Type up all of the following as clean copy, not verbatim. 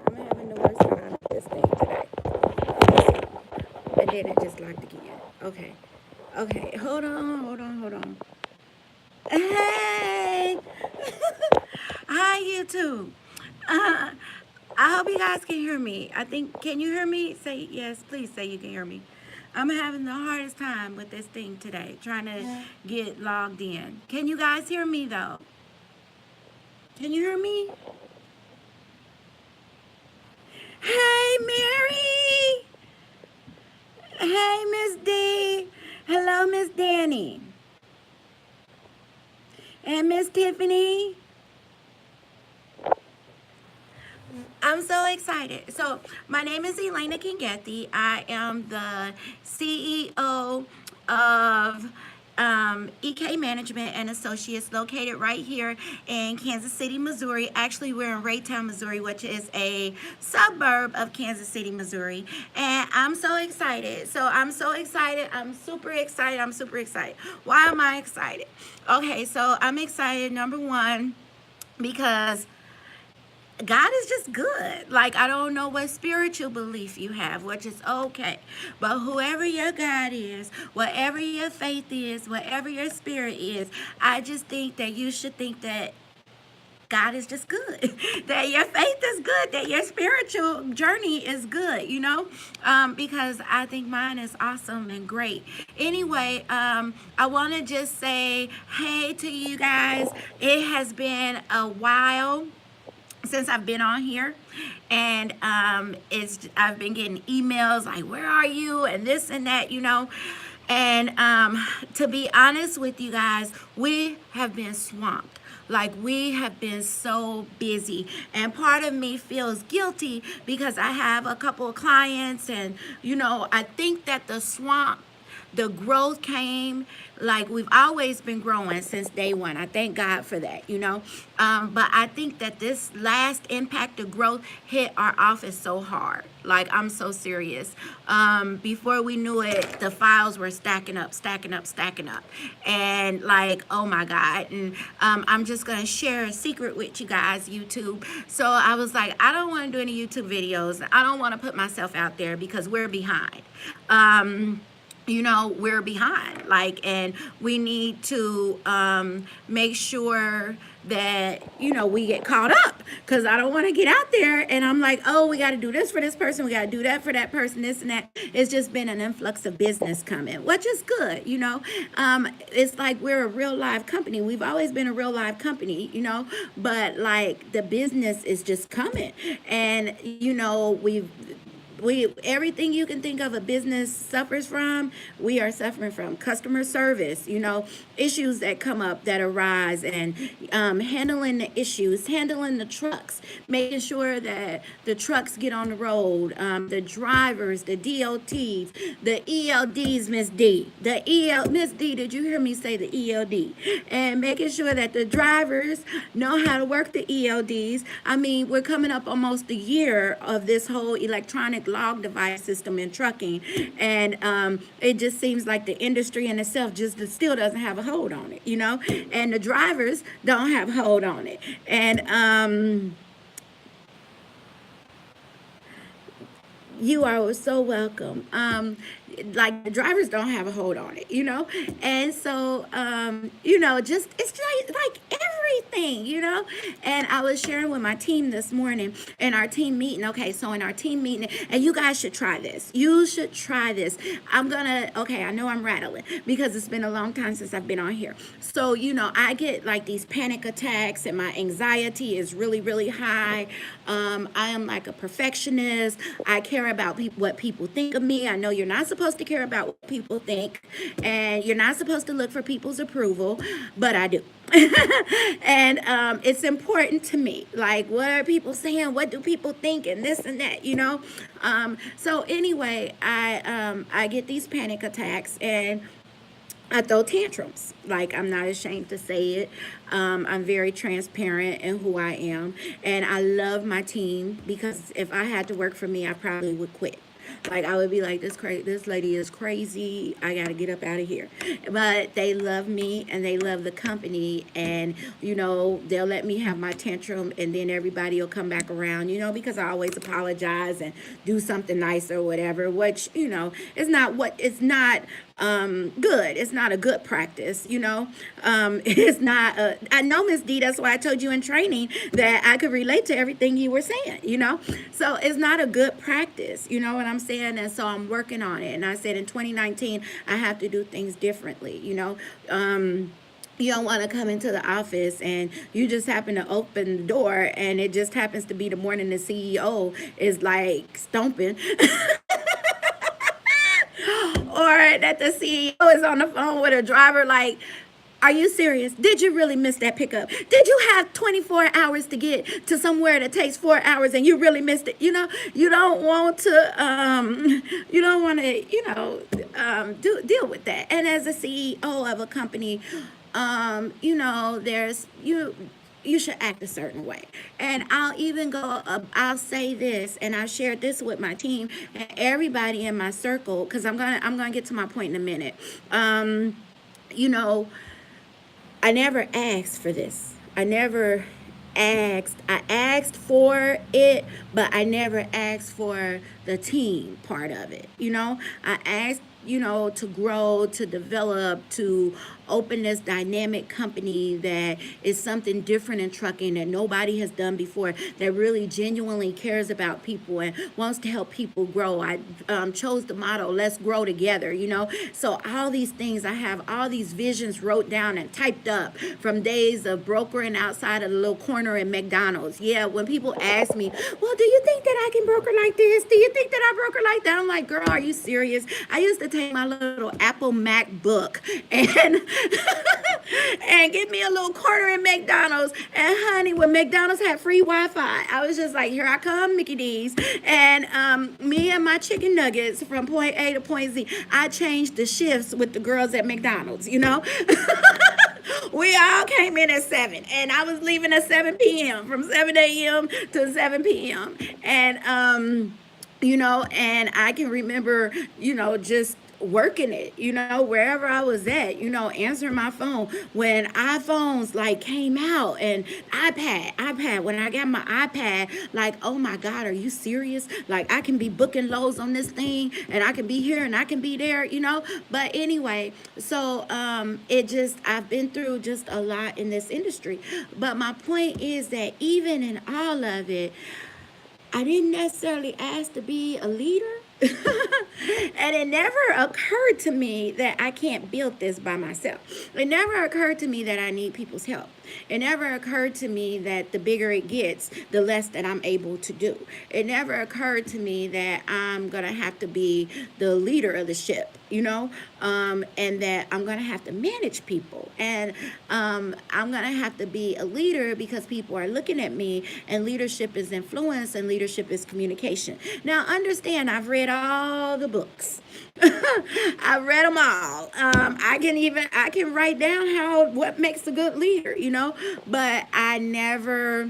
I'm having the worst time with this thing today. And then it just locked again. Okay. Okay. Hold on. Hey! Hi, YouTube. Uh, I hope you guys can hear me. I think, can you hear me? Say yes, please say you can hear me. I'm having the hardest time with this thing today, trying to get logged in. Can you guys hear me though? Can you hear me? Hey, Mary! Hey, Miss D! Hello, Miss Danny. And Miss Tiffany. I'm so excited. So, my name is Elena Kingethi. I am the CEO of EK Management and Associates, located right here in Kansas City, Missouri. Actually, we're in Raytown, Missouri, which is a suburb of Kansas City, Missouri. And I'm so excited. I'm so excited. I'm super excited. I'm super excited. Why am I excited? Okay, so I'm excited, number one, because God is just good. Like, I don't know what spiritual belief you have, which is okay. But whoever your God is, whatever your faith is, whatever your spirit is, I just think that you should think that God is just good, that your faith is good, that your spiritual journey is good, because I think mine is awesome and great. Anyway, I want to just say hey to you guys. It has been a while since I've been on here, and it's I've been getting emails like, where are you, and this and that, and to be honest with you guys, we have been swamped. Like, we have been so busy, and part of me feels guilty because I have a couple of clients, and I think that the growth came, like, we've always been growing since day one. I thank God for that, but I think that this last impact of growth hit our office so hard. Like, I'm so serious. Before we knew it, the files were stacking up, and like, oh my God. And I'm just gonna share a secret with you guys, YouTube. So I was like, I don't want to do any YouTube videos. I don't want to put myself out there because we're behind. We're behind, like, and we need to make sure that we get caught up, because I don't want to get out there and I'm like, oh, we got to do this for this person, we got to do that for that person, this and that. It's just been an influx of business coming, which is good. It's like we're a real live company. We've always been a real live company, but like, the business is just coming. And we everything you can think of a business suffers from, we are suffering from. Customer service, issues that come up, that arise, and handling the issues, handling the trucks, making sure that the trucks get on the road, the drivers, the DOTs, the ELDs, Miss D, did you hear me say the ELD? And making sure that the drivers know how to work the ELDs. I mean, we're coming up almost a year of this whole electronic log device system in trucking, and it just seems like the industry in itself just still doesn't have a hold on it, and the drivers don't have a hold on it. And you are so welcome. Like, the drivers don't have a hold on it, and so just, it's like everything, and I was sharing with my team this morning in our team meeting. Okay, so in our team meeting, and you guys should try this. You should try this. Okay, I know I'm rattling because it's been a long time since I've been on here. So, I get like these panic attacks, and my anxiety is really, really high. I am like a perfectionist. I care about what people think of me. I know you're not supposed to care about what people think, and you're not supposed to look for people's approval, but I do. And it's important to me. Like, what are people saying? What do people think? And this and that, So anyway, I get these panic attacks, and I throw tantrums. Like, I'm not ashamed to say it. I'm very transparent in who I am. And I love my team because if I had to work for me, I probably would quit. Like, I would be like, this lady is crazy. I got to get up out of here. But they love me and they love the company. And, they'll let me have my tantrum and then everybody will come back around, because I always apologize and do something nice or whatever, which, it's not good. It's not a good practice. It's not I know, Miss D, that's why I told you in training that I could relate to everything you were saying. So it's not a good practice, you know what I'm saying? And so I'm working on it. And I said in 2019 I have to do things differently. You don't want to come into the office and you just happen to open the door and it just happens to be the morning the CEO is like stomping or that the CEO is on the phone with a driver like, are you serious? Did you really miss that pickup? Did you have 24 hours to get to somewhere that takes 4 hours and you really missed it? You don't want to, deal with that. And as a CEO of a company, you should act a certain way. And I'll even go, I'll say this, and I shared this with my team and everybody in my circle, because I'm gonna get to my point in a minute. I never asked for this. I never asked. I asked for it, but I never asked for the team part of it. I asked, to grow, to develop, to open this dynamic company that is something different in trucking that nobody has done before, that really genuinely cares about people and wants to help people grow. I chose the motto, let's grow together, So all these things, I have all these visions wrote down and typed up from days of brokering outside of the little corner in McDonald's. Yeah, when people ask me, well, do you think that I can broker like this? Do you think that I broker like that? I'm like, girl, are you serious? I used to take my little Apple MacBook and and get me a little corner in McDonald's. And honey, when McDonald's had free Wi-Fi, I was just like, here I come, Mickey D's. And me and my chicken nuggets from point A to point Z, I changed the shifts with the girls at McDonald's, We all came in at 7 and I was leaving at 7 p.m. from 7 a.m. to 7 p.m. And and I can remember, just working it, wherever I was at, answering my phone when iPhones like came out and iPad, when I got my iPad, like, oh my God, are you serious? Like, I can be booking loads on this thing and I can be here and I can be there, but anyway, so I've been through just a lot in this industry, but my point is that even in all of it, I didn't necessarily ask to be a leader. And it never occurred to me that I can't build this by myself. It never occurred to me that I need people's help. It never occurred to me that the bigger it gets, the less that I'm able to do. It never occurred to me that I'm going to have to be the leader of the ship, and that I'm going to have to manage people. And I'm going to have to be a leader because people are looking at me, and leadership is influence and leadership is communication. Now, understand, I've read all the books. I read them all. I can write down what makes a good leader, but I never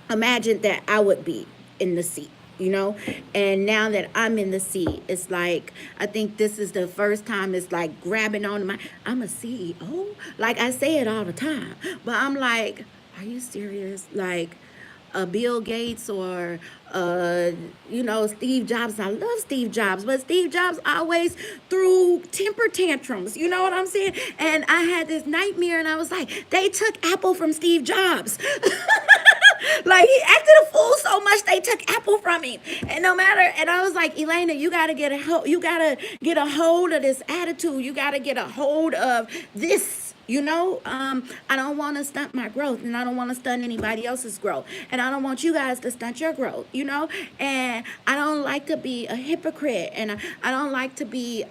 imagined that I would be in the seat. And now that I'm in the seat, it's like, I think this is the first time it's like grabbing on I'm a CEO. Like, I say it all the time, but I'm like, are you serious? Like, Bill Gates or Steve Jobs. I love Steve Jobs, but Steve Jobs always threw temper tantrums. You know what I'm saying? And I had this nightmare, and I was like, they took Apple from Steve Jobs. Like, he acted a fool so much they took Apple from him. And I was like, Elena, you gotta get a hold of this attitude. You gotta get a hold of this. I don't want to stunt my growth, and I don't want to stunt anybody else's growth, and I don't want you guys to stunt your growth, and I don't like to be a hypocrite, and I don't like to be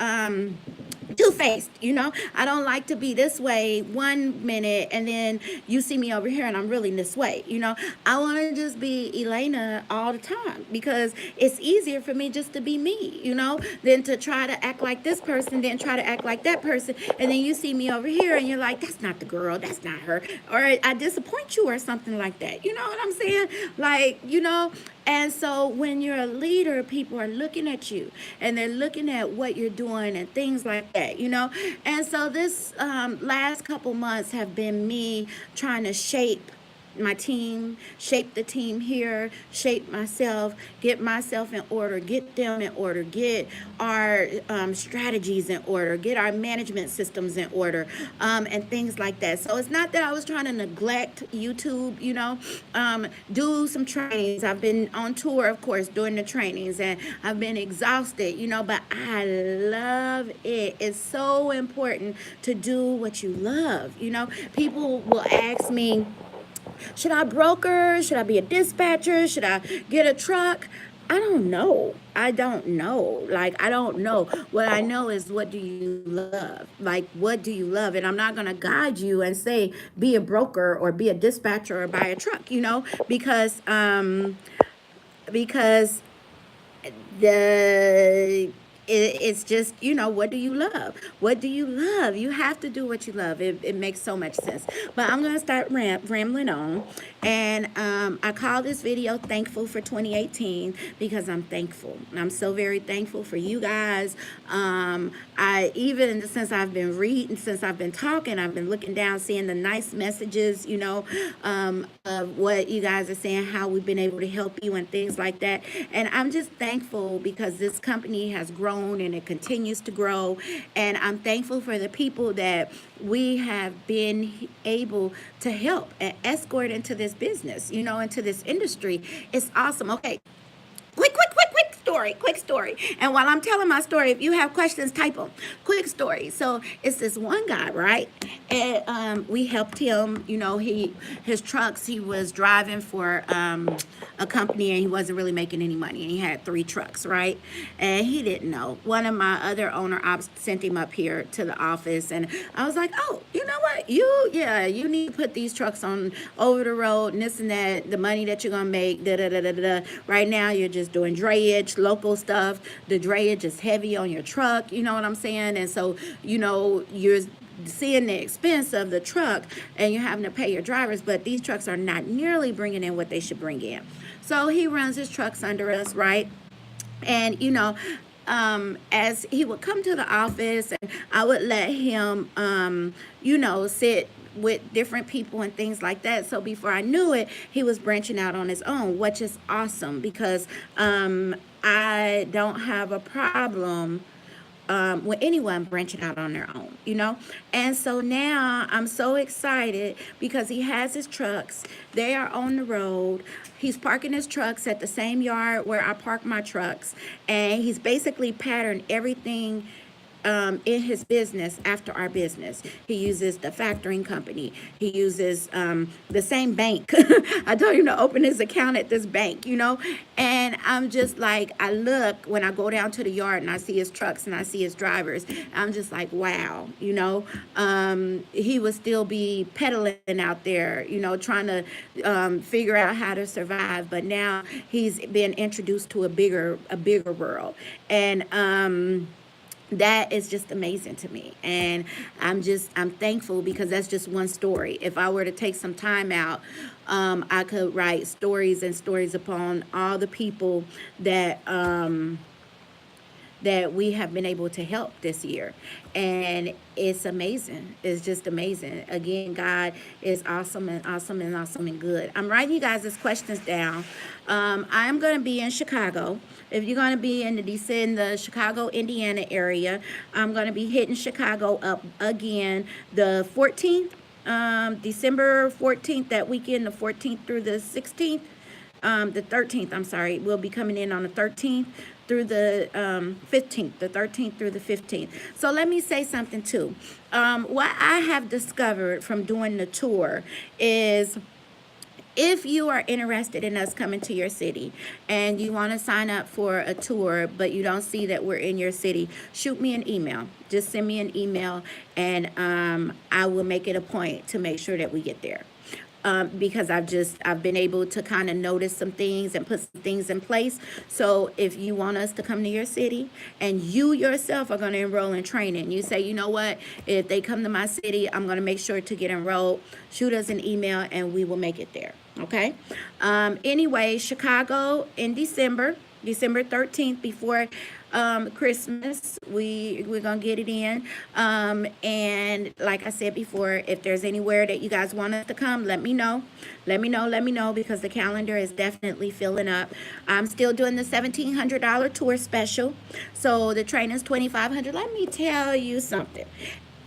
two-faced, you know. I don't like to be this way one minute and then you see me over here and I'm really this way, you know. I want to just be Elena all the time because it's easier for me just to be me, you know, than to try to act like this person, then try to act like that person, and then you see me over here and you're like, that's not the girl, that's not her, or I disappoint you or something like that, you know what I'm saying? Like, you know. And so when you're a leader, people are looking at you and they're looking at what you're doing and things like that, you know. And so this last couple months have been me trying to shape my team, shape the team here, shape myself, get myself in order, get them in order, get our strategies in order, get our management systems in order, and things like that. So it's not that I was trying to neglect YouTube, you know, do some trainings. I've been on tour, of course, doing the trainings, and I've been exhausted, you know, but I love it. It's so important to do what you love, you know. People will ask me, should I broker? Should I be a dispatcher? Should I get a truck? I don't know. I don't know. Like, I don't know. What I know is, what do you love? Like, what do you love? And I'm not going to guide you and say, be a broker or be a dispatcher or buy a truck, you know, because the it's just, you know, what do you love? What do you love? You have to do what you love. It makes so much sense. But I'm going to start rambling on. And I call this video Thankful for 2018 because I'm thankful. I'm so very thankful for you guys. Even since I've been reading, since I've been talking, I've been looking down, seeing the nice messages, you know, of what you guys are saying, how we've been able to help you and things like that. And I'm just thankful because this company has grown and it continues to grow. And I'm thankful for the people that we have been able to help and escort into this business, you know, into this industry. It's awesome. Okay. Quick story. And while I'm telling my story, if you have questions, type them. Quick story. So it's this one guy, right? And we helped him. You know, his trucks. He was driving for a company, and he wasn't really making any money. And he had 3 trucks, right? And he didn't know. One of my other owner ops sent him up here to the office, and I was like, oh, you know what? You need to put these trucks on over the road and this and that. The money that you're gonna make, da da da da da. Right now, you're just doing drayage, local stuff. The drayage is heavy on your truck. You know what I'm saying? And so, you know, you're seeing the expense of the truck and you're having to pay your drivers, but these trucks are not nearly bringing in what they should bring in. So he runs his trucks under us, right? And, you know, as he would come to the office and I would let him, you know, sit with different people and things like that. So before I knew it, he was branching out on his own, which is awesome because I don't have a problem with anyone branching out on their own, you know. And so now I'm so excited because he has his trucks. They are on the road. He's parking his trucks at the same yard where I park my trucks. And he's basically patterned everything in his business after our business. He uses the factoring company. He uses the same bank. I told him to open his account at this bank, you know. And I'm just like, I look when I go down to the yard and I see his trucks and I see his drivers. I'm just like, wow, you know. He would still be pedaling out there, you know, trying to figure out how to survive. But now he's been introduced to a bigger world. And that is just amazing to me. And I'm thankful because that's just one story. If I were to take some time out, I could write stories and stories upon all the people that that we have been able to help this year. And it's amazing. It's just amazing. Again, God is awesome and awesome and awesome and good. I'm writing you guys' questions down. I am going to be in Chicago. If you're going to be in the Chicago, Indiana area, I'm going to be hitting Chicago up again the 14th, December 14th, that weekend, the 14th through the 16th. The 13th, I'm sorry, we'll be coming in on the 13th through the 15th, the 13th through the 15th. So let me say something too. What I have discovered from doing the tour is if you are interested in us coming to your city and you want to sign up for a tour, but you don't see that we're in your city, shoot me an email. Just send me an email, and I will make it a point to make sure that we get there. Because I've been able to kind of notice some things and put some things in place. So if you want us to come to your city and you yourself are going to enroll in training, you say, you know what, if they come to my city, I'm going to make sure to get enrolled. Shoot us an email and we will make it there. Okay. Anyway, Chicago in December 13th, before Christmas, we're gonna get it in. And like I said before, if there's anywhere that you guys want us to come, let me know, because the calendar is definitely filling up. I'm still doing the $1,700 tour special, so the training's $2,500. Let me tell you something.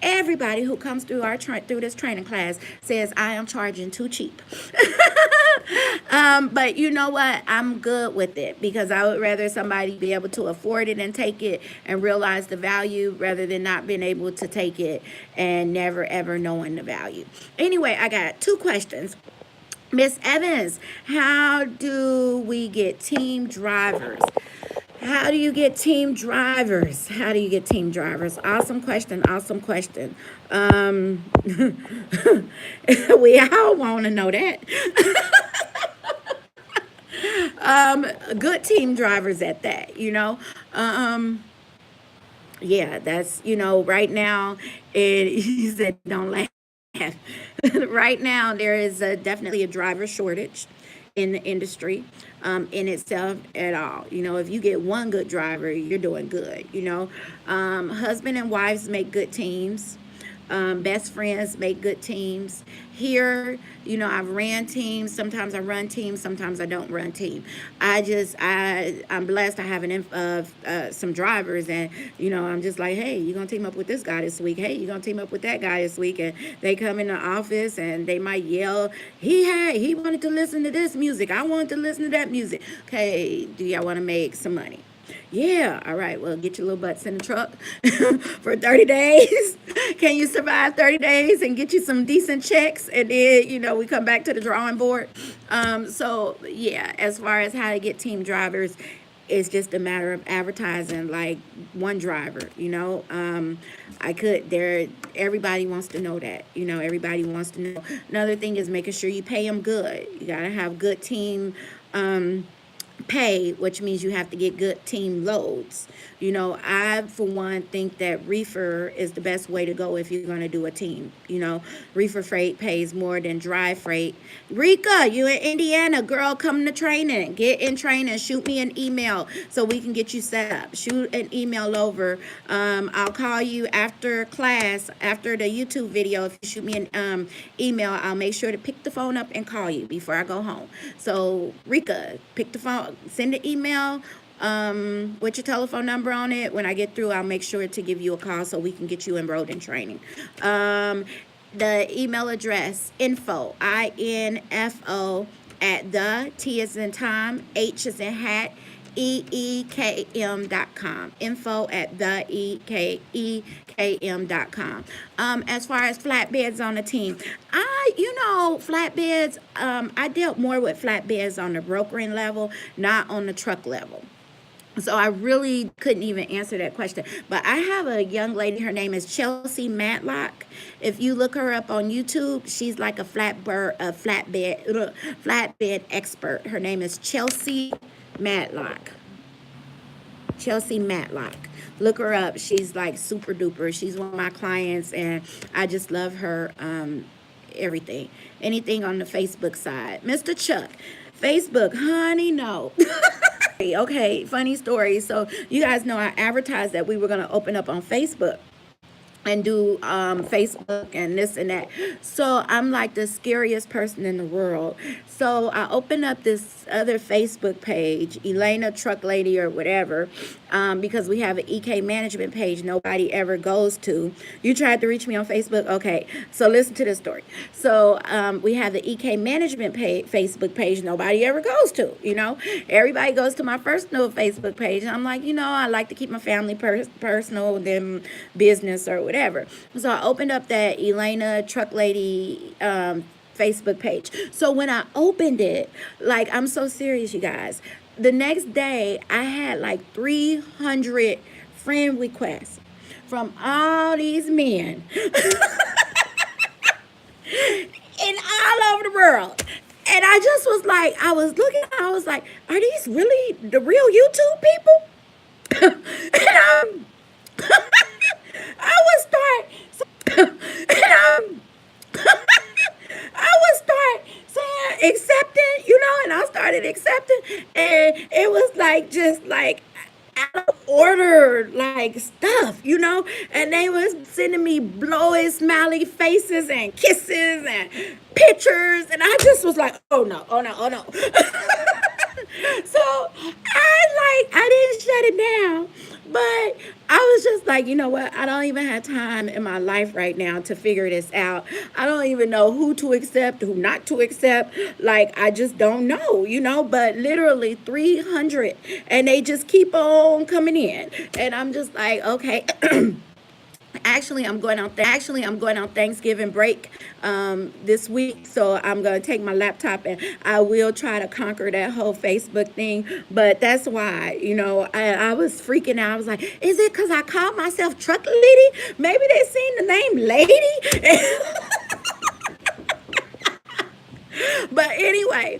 Everybody who comes through through this training class says I am charging too cheap. But you know what? I'm good with it, because I would rather somebody be able to afford it and take it and realize the value, rather than not being able to take it and never ever knowing the value. Anyway, I got 2 questions. Miss Evans, how do we get team drivers? How do you get team drivers? How do you get team drivers? Awesome question. Awesome question. We all want to know that. Good team drivers at that, you know. Yeah, that's, right now, he said, don't laugh. Right now, there is definitely a driver shortage in the industry, in itself at all. If you get one good driver, you're doing good. Husband and wives make good teams. Best friends make good teams. Here, I've ran teams. Sometimes I run teams. Sometimes I don't run team. I'm blessed. I have some drivers, and I'm just like, hey, you're gonna team up with this guy this week. Hey, you're gonna team up with that guy this week, and they come in the office and they might yell, he wanted to listen to this music. I wanted to listen to that music. Okay, do y'all want to make some money? Yeah, all right, well, get your little butts in the truck for 30 days. Can you survive 30 days and get you some decent checks? And then, we come back to the drawing board. So, yeah, as far as how to get team drivers, it's just a matter of advertising, like one driver, everybody wants to know that, everybody wants to know. Another thing is making sure you pay them good. You got to have good team pay, which means you have to get good team loads. I, for one, think that reefer is the best way to go if you're going to do a team. Reefer freight pays more than dry freight. Rika, you in Indiana, girl, come to training. Get in training. Shoot me an email so we can get you set up. Shoot an email over. I'll call you after class, after the YouTube video. If you shoot me an email, I'll make sure to pick the phone up and call you before I go home. So, Rika, pick the phone, send an email with your telephone number on it. When I get through, I'll make sure to give you a call so we can get you enrolled in training. The email address, info, INFO, at the, T as in Tom, H as in hat, EEKM.com. Info at the EEKM.com. As far as flatbeds on the team, flatbeds, I dealt more with flatbeds on the brokering level, not on the truck level. So I really couldn't even answer that question. But I have a young lady, her name is Chelsea Matlock. If you look her up on YouTube, she's like a flatbed expert. Her name is Chelsea Matlock. Chelsea Matlock. Look her up. She's like super duper. She's one of my clients, and I just love her everything. Anything on the Facebook side. Mr. Chuck, Facebook, honey, no. Okay, funny story. So you guys know I advertised that we were going to open up on Facebook and do Facebook and this and that. So I'm like the scariest person in the world. So I opened up this other Facebook page, Elena Truck Lady or whatever, because we have an EK management page nobody ever goes to. You tried to reach me on Facebook? Okay, so listen to this story. So we have the EK management Facebook page nobody ever goes to, Everybody goes to my personal Facebook page. And I'm like, I like to keep my family personal than business or whatever. So I opened up that Elena Truck Lady Facebook page. So when I opened it, like, I'm so serious, you guys. The next day, I had like 300 friend requests from all these men in all over the world. And I just was like, I was looking, I was like, are these really the real YouTube people? And I would start, and I would start saying accepting, and I started accepting, and it was like just like out of order, like stuff, and they was sending me blowy, smiley faces and kisses and pictures, and I just was like, oh no, oh no, oh no. So I didn't shut it down, but I was just like, you know what? I don't even have time in my life right now to figure this out. I don't even know who to accept, who not to accept. Like, I just don't know, but literally 300, and they just keep on coming in. And I'm just like, okay. Actually, I'm going on Thanksgiving break this week, so I'm going to take my laptop and I will try to conquer that whole Facebook thing. But that's why, I was freaking out. I was like, is it because I called myself Truck Lady? Maybe they seen the name Lady. But anyway,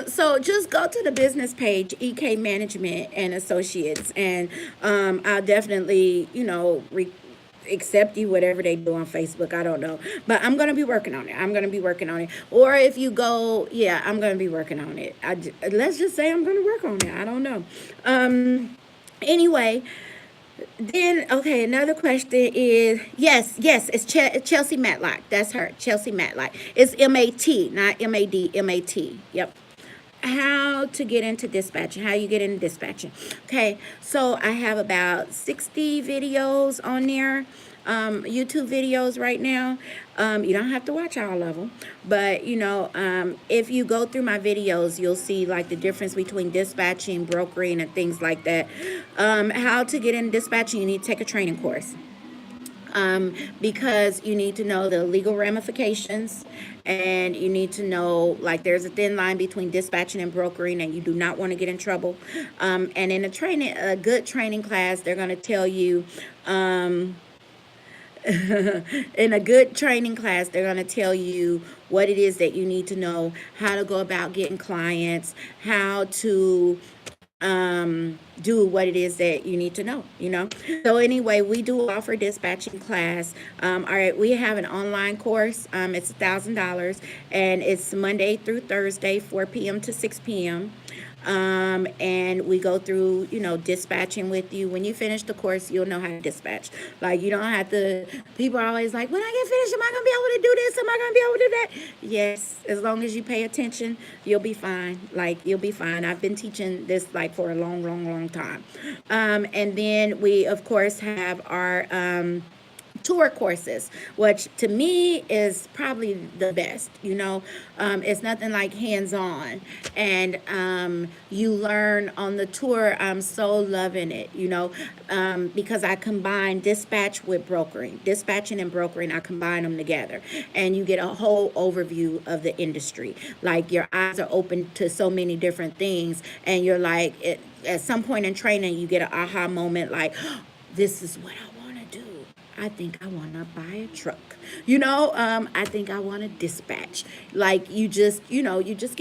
so just go to the business page, EK Management and Associates, and I'll definitely, accept you, whatever they do on Facebook. I don't know, but I'm gonna be working on it. Or if you go, yeah, I'm gonna be working on it. Let's just say I'm gonna work on it. I don't know. Anyway. Then, okay, another question is, yes, it's Chelsea Matlock. That's her, Chelsea Matlock. It's M-A-T, not M-A-D, M-A-T. Yep. How to get into dispatching, how you get into dispatching. Okay, so I have about 60 videos on there, YouTube videos right now. You don't have to watch all of them, but if you go through my videos, you'll see like the difference between dispatching, brokering, and things like that. How to get into dispatching, you need to take a training course. Because you need to know the legal ramifications, and you need to know, like, there's a thin line between dispatching and brokering, and you do not want to get in trouble. And in a good training class, they're going to tell you, in a good training class, they're going to tell you what it is that you need to know, how to go about getting clients, how to do what it is that you need to know. So anyway, we do offer dispatching class. All right, we have an online course. It's $1,000, and it's Monday through Thursday, 4 p.m. to 6 p.m. And we go through, dispatching with you. When you finish the course, you'll know how to dispatch. Like, you don't have to, people are always like, when I get finished, am I going to be able to do this? Am I going to be able to do that? Yes, as long as you pay attention, you'll be fine. Like, you'll be fine. I've been teaching this like for a long, long, long time. And then we, of course, have our, tour courses, which to me is probably the best. It's nothing like hands-on, and you learn on the tour. I'm so loving it, because I combine dispatching and brokering. I combine them together, and you get a whole overview of the industry. Like, your eyes are open to so many different things, and you're like, at some point in training, you get an aha moment, like, this is what I I think I want to buy a truck. I think I want to dispatch. Like, you just get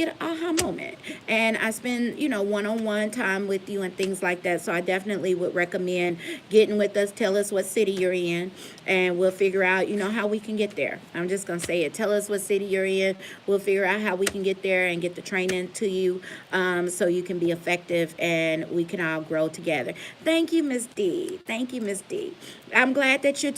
an aha moment. And I spend, one-on-one time with you and things like that. So I definitely would recommend getting with us. Tell us what city you're in, and we'll figure out, how we can get there. I'm just going to say it. Tell us what city you're in. We'll figure out how we can get there and get the training to you, so you can be effective and we can all grow together. Thank you, Miss D. Thank you, Miss D. I'm glad that you're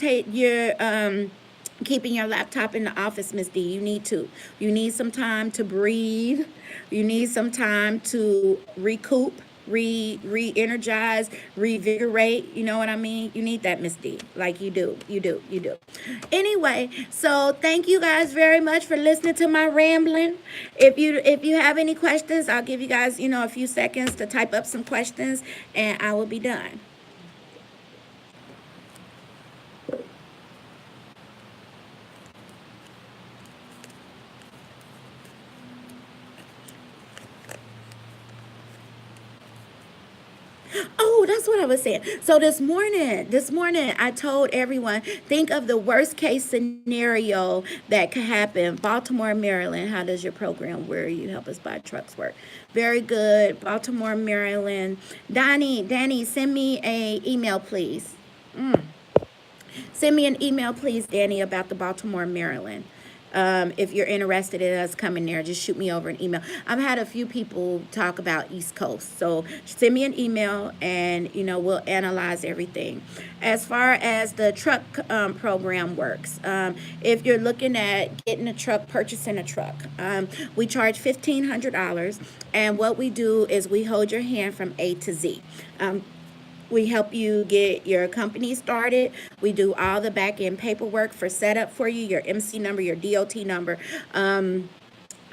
keeping your laptop in the office, Miss D. You need to. You need some time to breathe. You need some time to recoup, re-energize, revigorate. You know what I mean? You need that, Miss D. Like, you do. Anyway, so thank you guys very much for listening to my rambling. If you have any questions, I'll give you guys, a few seconds to type up some questions, and I will be done. that's what I was saying. So this morning, I told everyone, think of the worst case scenario that could happen. Baltimore, Maryland. How does your program where you help us buy trucks work? Very good. Baltimore, Maryland. Danny, send me a email, please. Send me an email, please, Danny, about the Baltimore, Maryland. If you're interested in us coming there, just shoot me over an email. I've had a few people talk about East Coast, so send me an email, and we'll analyze everything. As far as the truck program works, if you're looking at getting a truck, purchasing a truck, we charge $1,500, and what we do is we hold your hand from A to Z. We help you get your company started. We do all the back end paperwork for setup for you, your MC number, your DOT number.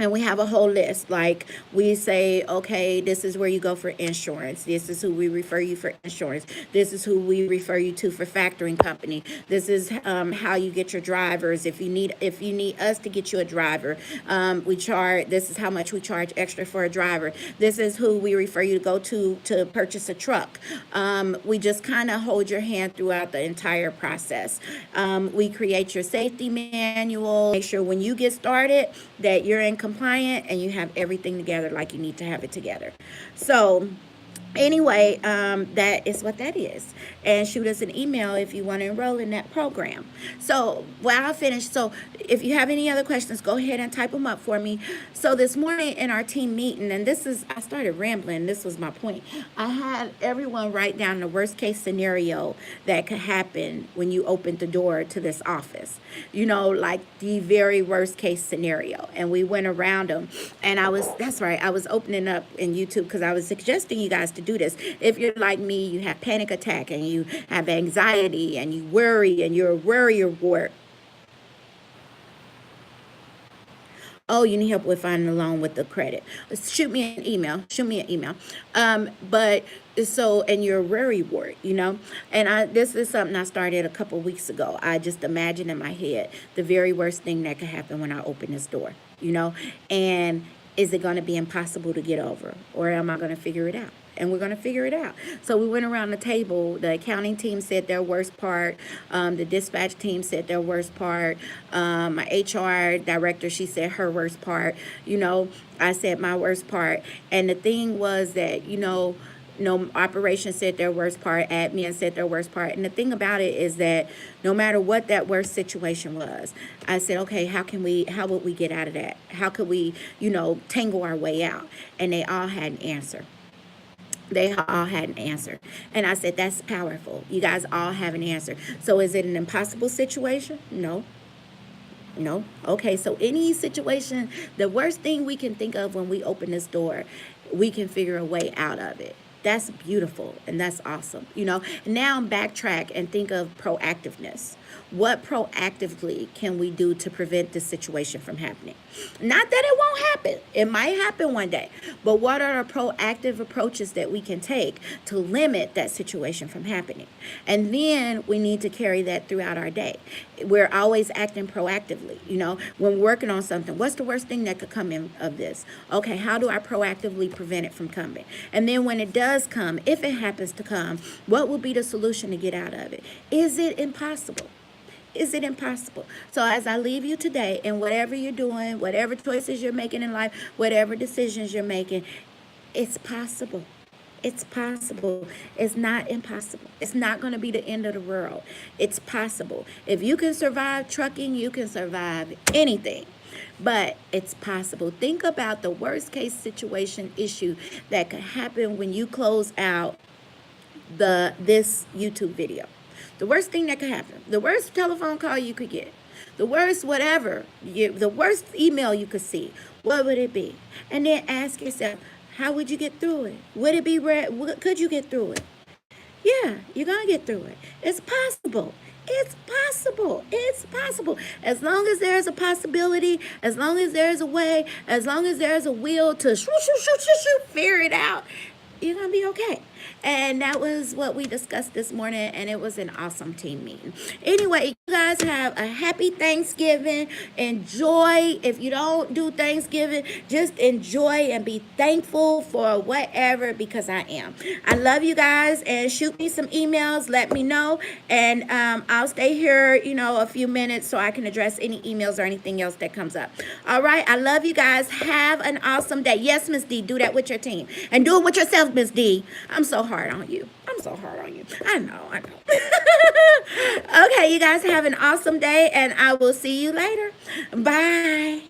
And we have a whole list. Like, we say, okay, this is where you go for insurance. This is who we refer you for insurance. This is who we refer you to for factoring company. This is how you get your drivers. If you need us to get you a driver, this is how much we charge extra for a driver. This is who we refer you to go to purchase a truck. We just kind of hold your hand throughout the entire process. We create your safety manual, make sure when you get started that you're in compliant and you have everything together like you need to have it together. So anyway, that is what that is. And shoot us an email if you want to enroll in that program. So while I finish, so if you have any other questions, go ahead and type them up for me. So this morning in our team meeting, and I started rambling, this was my point. I had everyone write down the worst case scenario that could happen when you opened the door to this office. Like the very worst case scenario. And we went around them. And I was opening up in YouTube because I was suggesting you guys to do this. If you're like me, you have panic attack and you have anxiety and you worry and you're a worrier wart. Oh, you need help with finding a loan with the credit. Shoot me an email. And you're a worry wart, And this is something I started a couple weeks ago. I just imagine in my head the very worst thing that could happen when I open this door, And is it going to be impossible to get over, or am I going to figure it out? And we're going to figure it out. So we went around the table. The accounting team said their worst part. The dispatch team said their worst part. My HR director, she said her worst part. I said my worst part. And the thing was that, operations said their worst part, admin said their worst part. And the thing about it is that no matter what that worst situation was, I said, okay, how would we get out of that? How could we, tangle our way out? And they all had an answer. And I said, that's powerful. You guys all have an answer. So is it an impossible situation? No. Okay, so any situation, the worst thing we can think of when we open this door, we can figure a way out of it. That's beautiful and that's awesome. Now I'm backtrack and think of proactiveness. What proactively can we do to prevent this situation from happening? Not that it won't happen. It might happen one day. But what are the proactive approaches that we can take to limit that situation from happening? And then we need to carry that throughout our day. We're always acting proactively. When we're working on something, what's the worst thing that could come in of this? Okay, how do I proactively prevent it from coming? And then when it does come, if it happens to come, what will be the solution to get out of it? Is it impossible? Is it impossible? So as I leave you today, and whatever you're doing, whatever choices you're making in life, whatever decisions you're making, it's possible. It's possible. It's not impossible. It's not going to be the end of the world. It's possible. If you can survive trucking, you can survive anything. But it's possible. Think about the worst case situation issue that could happen when you close out this YouTube video. The worst thing that could happen, the worst telephone call you could get, the worst whatever, the worst email you could see, what would it be? And then ask yourself, how would you get through it? Would it be could you get through it? Yeah, you're going to get through it. It's possible. It's possible. It's possible. As long as there's a possibility, as long as there's a way, as long as there's a will to figure it out, you're going to be okay. And that was what we discussed this morning, and it was an awesome team meeting. Anyway, you guys have a happy Thanksgiving. Enjoy. If you don't do Thanksgiving, just enjoy and be thankful for whatever, because I am. I love you guys, and shoot me some emails. Let me know, and I'll stay here, a few minutes so I can address any emails or anything else that comes up. All right. I love you guys. Have an awesome day. Yes, Miss D, do that with your team, and do it with yourself, Miss D. I'm so hard on you. I'm so hard on you. I know. Okay, you guys have an awesome day, and I will see you later. Bye.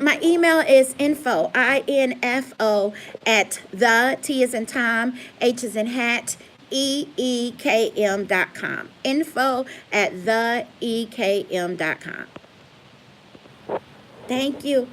My email is info, INFO, at the, T is in Tom, H is in hat, EEKM.com. Info at theekm.com. Thank you.